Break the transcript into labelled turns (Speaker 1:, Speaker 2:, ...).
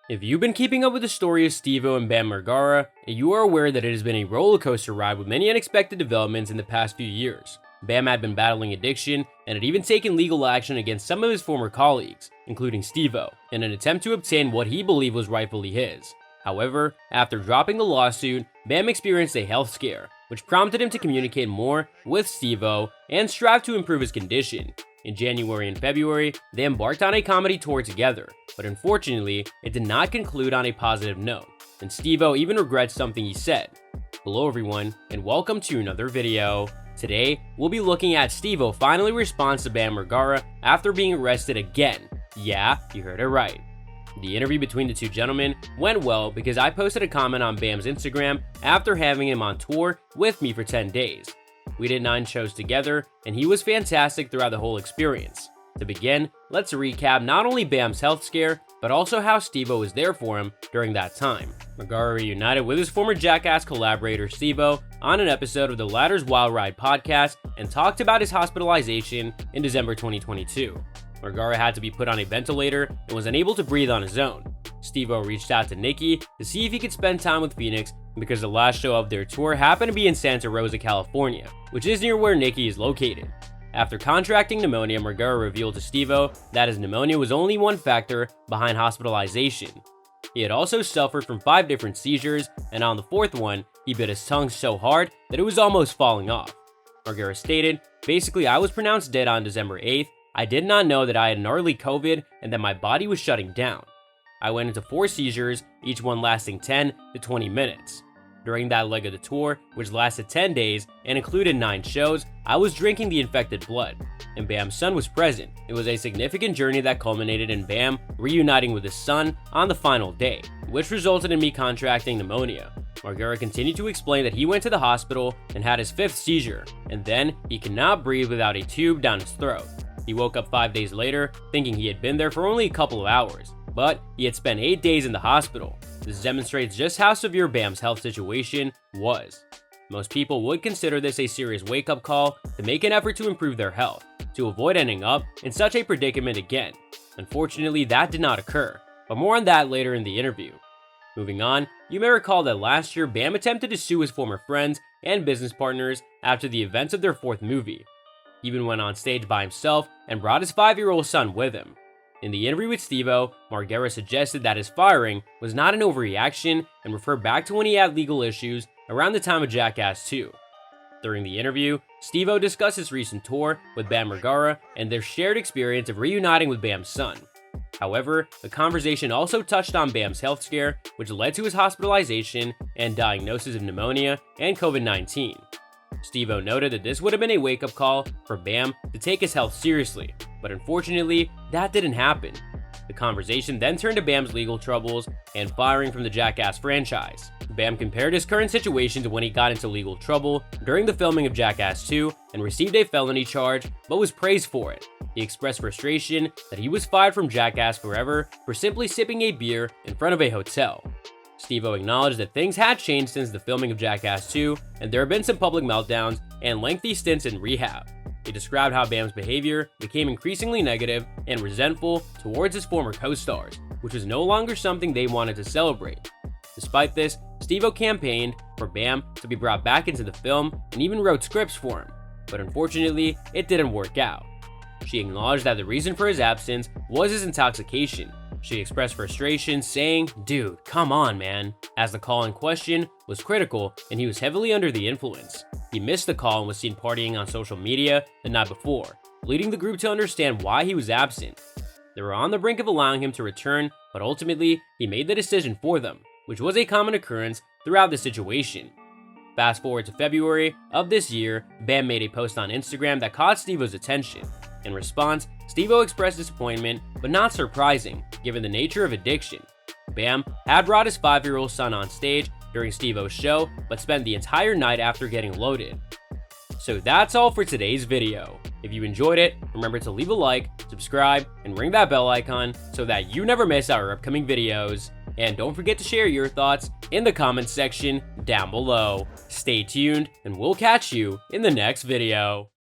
Speaker 1: If you've been keeping up with the story of Stevo and Bam Margera, you are aware that it has been a roller coaster ride with many unexpected developments in the past few years. Bam had been battling addiction and had even taken legal action against some of his former colleagues, including Stevo, in an attempt to obtain what he believed was rightfully his. However, after dropping the lawsuit, Bam experienced a health scare, which prompted him to communicate more with Stevo and strive to improve his condition. In January and February, they embarked on a comedy tour together, but unfortunately, it did not conclude on a positive note, and Stevo even regrets something he said. Hello everyone, and welcome to another video. Today, we'll be looking at Stevo finally responds to Bam Margera after being arrested again. Yeah, you heard it right. The interview between the two gentlemen went well because I posted a comment on Bam's Instagram after having him on tour with me for 10 days. We did 9 shows together, and he was fantastic throughout the whole experience. To begin, let's recap not only Bam's health scare, but also how Stevo was there for him during that time. Margera reunited with his former Jackass collaborator Stevo on an episode of the latter's Wild Ride podcast and talked about his hospitalization in December 2022. Margera had to be put on a ventilator and was unable to breathe on his own. Stevo reached out to Nikki to see if he could spend time with Phoenix because the last show of their tour happened to be in Santa Rosa, California, which is near where Nikki is located. After contracting pneumonia, Margera revealed to Stevo that his pneumonia was only one factor behind hospitalization. He had also suffered from 5 different seizures, and on the 4th one, he bit his tongue so hard that it was almost falling off. Margera stated, "Basically, I was pronounced dead on December 8th. I did not know that I had gnarly COVID and that my body was shutting down. I went into 4 seizures, each one lasting 10 to 20 minutes. During that leg of the tour, which lasted 10 days and included 9 shows, I was drinking the infected blood, and Bam's son was present. It was a significant journey that culminated in Bam reuniting with his son on the final day, which resulted in me contracting pneumonia." Margera continued to explain that he went to the hospital and had his 5th seizure, and then he could not breathe without a tube down his throat. He woke up 5 days later, thinking he had been there for only a couple of hours, but he had spent 8 days in the hospital. This demonstrates just how severe Bam's health situation was. Most people would consider this a serious wake-up call to make an effort to improve their health, to avoid ending up in such a predicament again. Unfortunately, that did not occur, but more on that later in the interview. Moving on, you may recall that last year Bam attempted to sue his former friends and business partners after the events of their 4th movie. He even went on stage by himself and brought his 5-year-old son with him. In the interview with Stevo, Margera suggested that his firing was not an overreaction and referred back to when he had legal issues around the time of Jackass 2. During the interview, Stevo discussed his recent tour with Bam Margera and their shared experience of reuniting with Bam's son. However, the conversation also touched on Bam's health scare, which led to his hospitalization and diagnosis of pneumonia and COVID-19. Stevo noted that this would have been a wake-up call for Bam to take his health seriously, but unfortunately, that didn't happen. The conversation then turned to Bam's legal troubles and firing from the Jackass franchise. Bam compared his current situation to when he got into legal trouble during the filming of Jackass 2 and received a felony charge, but was praised for it. He expressed frustration that he was fired from Jackass Forever for simply sipping a beer in front of a hotel. Stevo acknowledged that things had changed since the filming of Jackass 2, and there have been some public meltdowns and lengthy stints in rehab. He described how Bam's behavior became increasingly negative and resentful towards his former co-stars, which was no longer something they wanted to celebrate. Despite this, Stevo campaigned for Bam to be brought back into the film and even wrote scripts for him, but unfortunately, it didn't work out. She acknowledged that the reason for his absence was his intoxication. She expressed frustration, saying, "Dude, come on, man," as the call in question was critical and he was heavily under the influence. He missed the call and was seen partying on social media the night before, leading the group to understand why he was absent. They were on the brink of allowing him to return, but ultimately, he made the decision for them, which was a common occurrence throughout the situation. Fast forward to February of this year, Bam made a post on Instagram that caught Stevo's attention. In response, Stevo expressed disappointment, but not surprising, given the nature of addiction. Bam had brought his 5-year-old son on stage during Stevo's show, but spent the entire night after getting loaded. So that's all for today's video. If you enjoyed it, remember to leave a like, subscribe, and ring that bell icon so that you never miss our upcoming videos. And don't forget to share your thoughts in the comments section down below. Stay tuned, and we'll catch you in the next video.